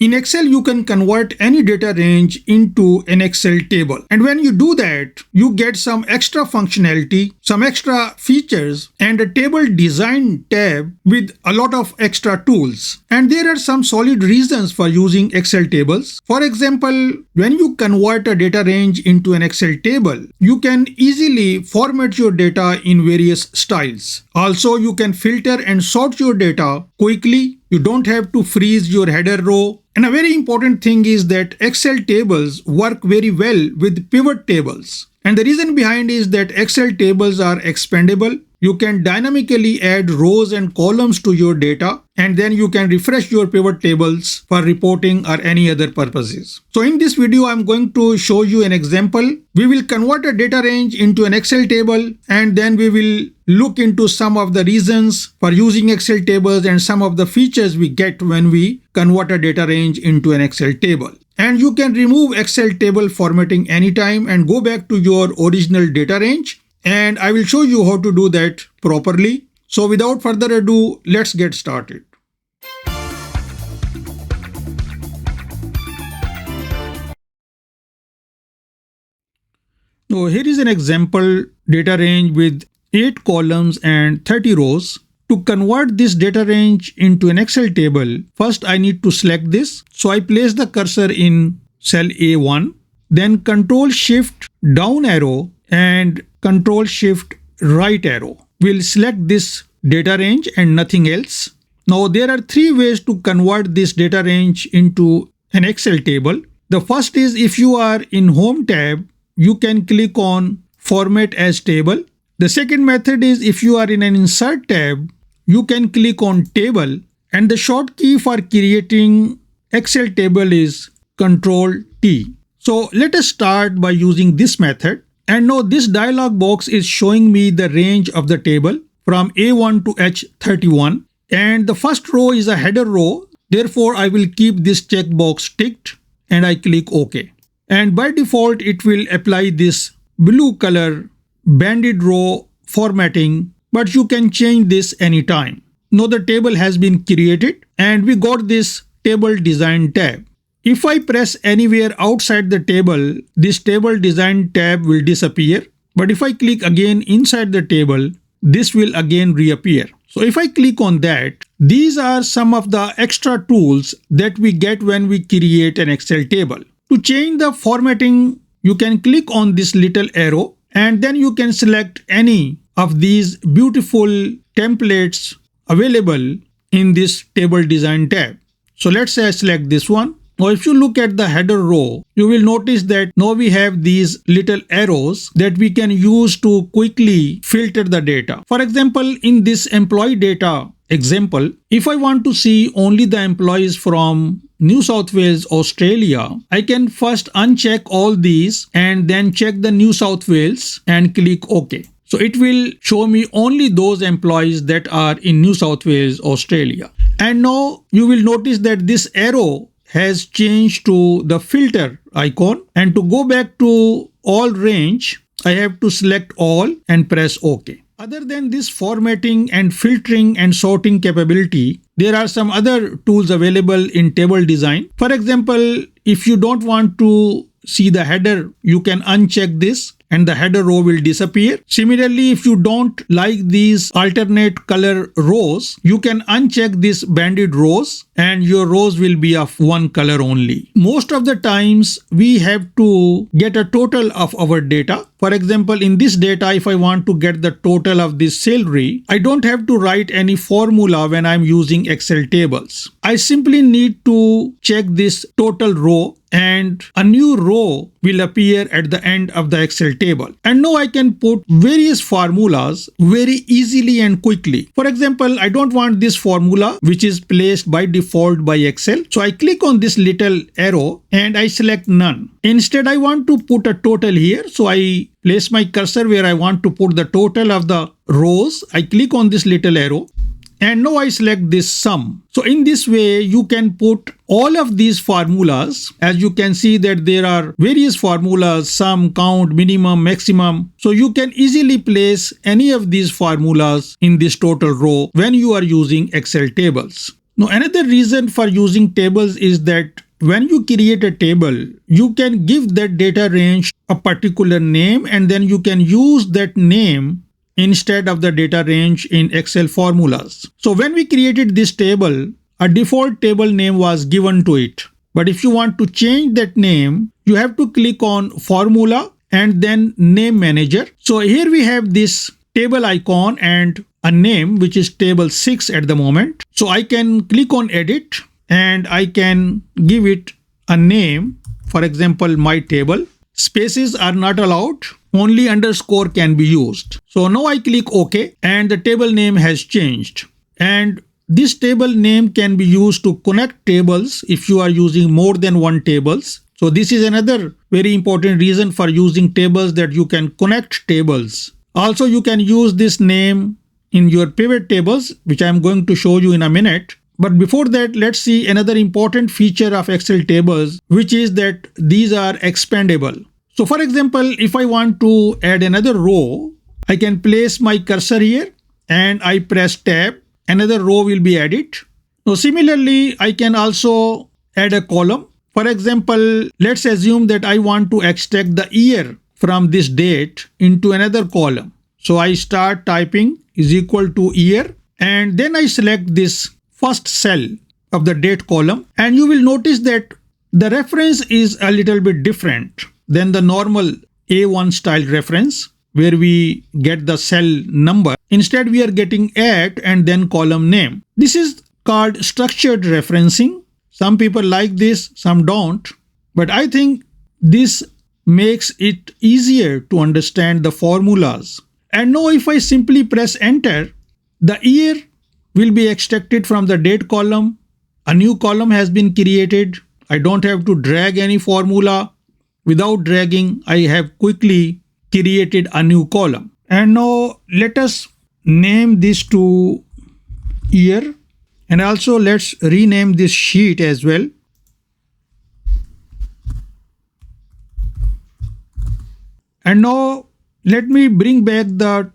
In Excel, you can convert any data range into an Excel table. And when you do that, you get some extra functionality, some extra features, and a table design tab with a lot of extra tools. And there are some solid reasons for using Excel tables. For example, when you convert a data range into an Excel table, you can easily format your data in various styles. Also, you can filter and sort your data quickly. You don't have to freeze your header row. And a very important thing is that Excel tables work very well with pivot tables. And the reason behind is that Excel tables are expandable. You can dynamically add rows and columns to your data, and then you can refresh your pivot tables for reporting or any other purposes. So in this video, I'm going to show you an example. We will convert a data range into an Excel table, and then we will look into some of the reasons for using Excel tables and some of the features we get when we convert a data range into an Excel table. And you can remove Excel table formatting anytime and go back to your original data range. And I will show you how to do that properly. So without further ado, let's get started. So here is an example data range with 8 columns and 30 rows. To convert this data range into an Excel table, first I need to select this. So I place the cursor in cell A1, then Control Shift down arrow and Control Shift right arrow. We'll select this data range and nothing else. Now there are 3 ways to convert this data range into an Excel table. The first is if you are in Home tab, you can click on Format as Table. The second method is if you are in an Insert tab, you can click on Table, and the short key for creating Excel table is Control T. So let us start by using this method. And now this dialog box is showing me the range of the table from A1 to H31. And the first row is a header row. Therefore, I will keep this checkbox ticked and I click OK. And by default, it will apply this blue color banded row formatting, but you can change this anytime. Now the table has been created and we got this table design tab. If I press anywhere outside the table, this table design tab will disappear. But if I click again inside the table, this will again reappear. So if I click on that, these are some of the extra tools that we get when we create an Excel table. To change the formatting, you can click on this little arrow and then you can select any of these beautiful templates available in this table design tab. So let's say I select this one. Now if you look at the header row, you will notice that now we have these little arrows that we can use to quickly filter the data. For example, in this employee data example, if I want to see only the employees from New South Wales, Australia, I can first uncheck all these and then check the New South Wales and click OK. So it will show me only those employees that are in New South Wales, Australia. And now you will notice that this arrow has changed to the filter icon, and to go back to all range, I have to select all and press OK. Other than this formatting and filtering and sorting capability, there are some other tools available in table design. For example, if you don't want to see the header, you can uncheck this and the header row will disappear. Similarly, if you don't like these alternate color rows, you can uncheck this banded rows and your rows will be of one color only. Most of the times we have to get a total of our data. For example, in this data, if I want to get the total of this salary, I don't have to write any formula when I'm using Excel tables. I simply need to check this total row and a new row will appear at the end of the Excel table. And now I can put various formulas very easily and quickly. For example, I don't want this formula which is placed by default by Excel. So I click on this little arrow and I select none. Instead, I want to put a total here. So I place my cursor where I want to put the total of the rows. I click on this little arrow. And now I select this sum. So in this way, you can put all of these formulas. As you can see that there are various formulas, sum, count, minimum, maximum. So you can easily place any of these formulas in this total row when you are using Excel tables. Now, another reason for using tables is that when you create a table, you can give that data range a particular name and then you can use that name instead of the data range in Excel formulas. So when we created this table, a default table name was given to it. But if you want to change that name, you have to click on Formula and then Name Manager. So here we have this table icon and a name which is table 6 at the moment. So I can click on Edit and I can give it a name. For example, my table. Spaces are not allowed. Only underscore can be used. So now I click OK and the table name has changed. And this table name can be used to connect tables if you are using more than one tables. So this is another very important reason for using tables, that you can connect tables. Also, you can use this name in your pivot tables, which I am going to show you in a minute. But before that, let's see another important feature of Excel tables, which is that these are expandable. So for example, if I want to add another row, I can place my cursor here and I press tab. Another row will be added. Now similarly, I can also add a column. For example, let's assume that I want to extract the year from this date into another column. So I start typing is equal to year and then I select this first cell of the date column, and you will notice that the reference is a little bit different than the normal A1 style reference where we get the cell number. Instead, we are getting at and then column name. This is called structured referencing. Some people like this, some don't. But I think this makes it easier to understand the formulas. And now if I simply press enter, the year will be extracted from the date column. A new column has been created. I don't have to drag any formula. Without dragging, I have quickly created a new column. And now let us name this to year. And also let's rename this sheet as well. And now let me bring back the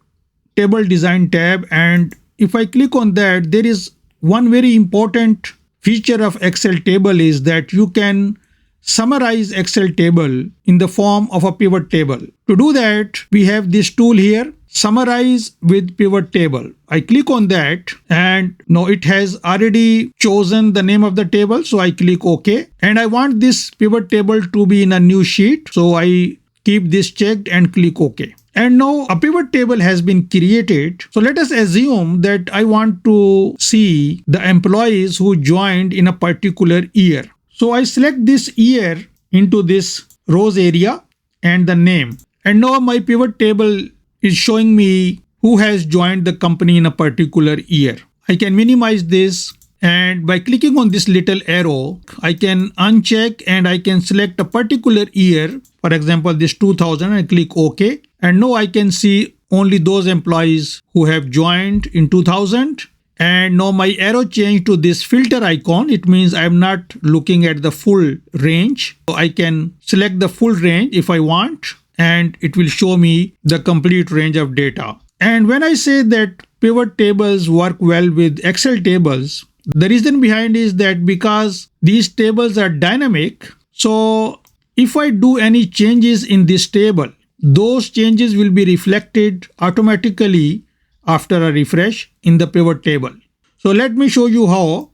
table design tab, and if I click on that, there is one very important feature of Excel table is that you can summarize Excel table in the form of a pivot table. To do that, we have this tool here, Summarize with Pivot Table. I click on that and now it has already chosen the name of the table. So I click OK and I want this pivot table to be in a new sheet. So I keep this checked and click OK. And now a pivot table has been created. So let us assume that I want to see the employees who joined in a particular year. So I select this year into this rows area and the name. And now my pivot table is showing me who has joined the company in a particular year. I can minimize this, and by clicking on this little arrow, I can uncheck and I can select a particular year. For example, this 2000, and click OK. And now I can see only those employees who have joined in 2000. And now my arrow changed to this filter icon. It means I'm not looking at the full range. So I can select the full range if I want, and it will show me the complete range of data. And when I say that pivot tables work well with Excel tables, the reason behind is that because these tables are dynamic, so if I do any changes in this table, those changes will be reflected automatically after a refresh in the pivot table. So let me show you how.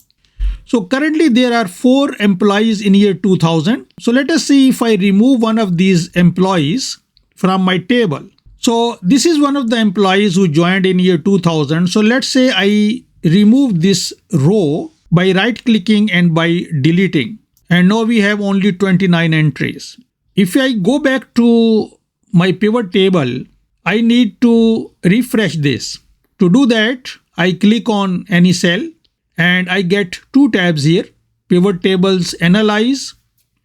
So currently there are 4 employees in year 2000. So let us see if I remove one of these employees from my table. So this is one of the employees who joined in year 2000. So let's say I remove this row by right clicking and by deleting. And now we have only 29 entries. If I go back to my pivot table, I need to refresh this. To do that, I click on any cell and I get 2 tabs here, Pivot Tables Analyze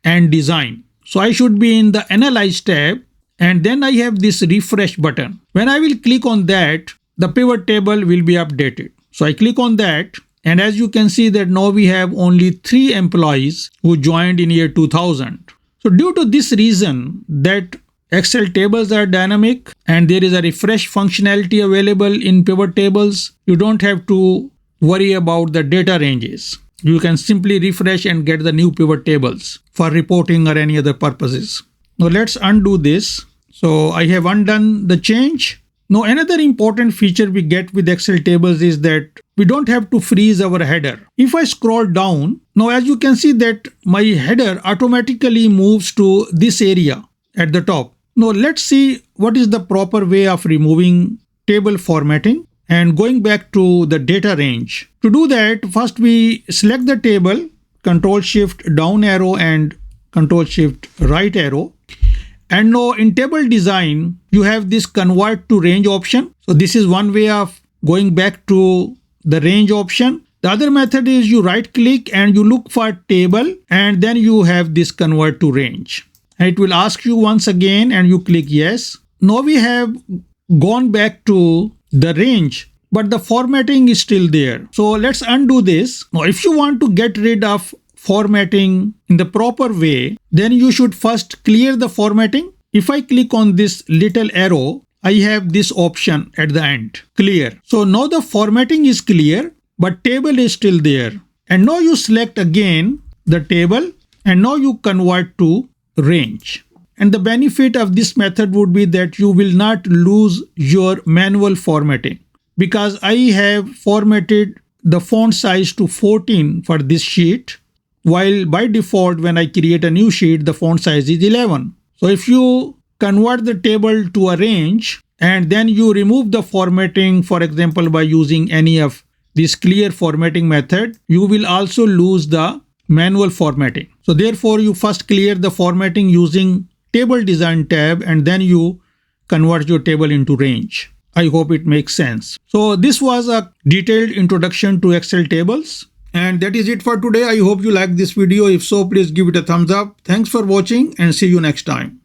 and Design. So I should be in the Analyze tab, and then I have this refresh button. When I will click on that, the pivot table will be updated. So I click on that, and as you can see that now we have only 3 employees who joined in year 2000. So due to this reason that Excel tables are dynamic and there is a refresh functionality available in pivot tables, you don't have to worry about the data ranges. You can simply refresh and get the new pivot tables for reporting or any other purposes. Now let's undo this. So I have undone the change. Now another important feature we get with Excel tables is that we don't have to freeze our header. If I scroll down, now as you can see that my header automatically moves to this area at the top. Now let's see what is the proper way of removing table formatting and going back to the data range. To do that, first we select the table, Control Shift down arrow and Control Shift right arrow. And now in table design, you have this convert to range option. So this is one way of going back to the range option. The other method is you right click and you look for table and then you have this convert to range. And it will ask you once again and you click yes. Now we have gone back to the range, but the formatting is still there. So let's undo this. Now if you want to get rid of formatting in the proper way, then you should first clear the formatting. If I click on this little arrow, I have this option at the end, clear. So now the formatting is clear, but table is still there. And now you select again the table and now you convert to range. And the benefit of this method would be that you will not lose your manual formatting, because I have formatted the font size to 14 for this sheet, while by default when I create a new sheet the font size is 11. So if you convert the table to a range and then you remove the formatting, for example by using any of this clear formatting method, you will also lose the manual formatting. So therefore you first clear the formatting using table design tab and then you convert your table into range. I hope it makes sense. So this was a detailed introduction to Excel tables. And that is it for today. I hope you liked this video. If so, please give it a thumbs up. Thanks for watching and see you next time.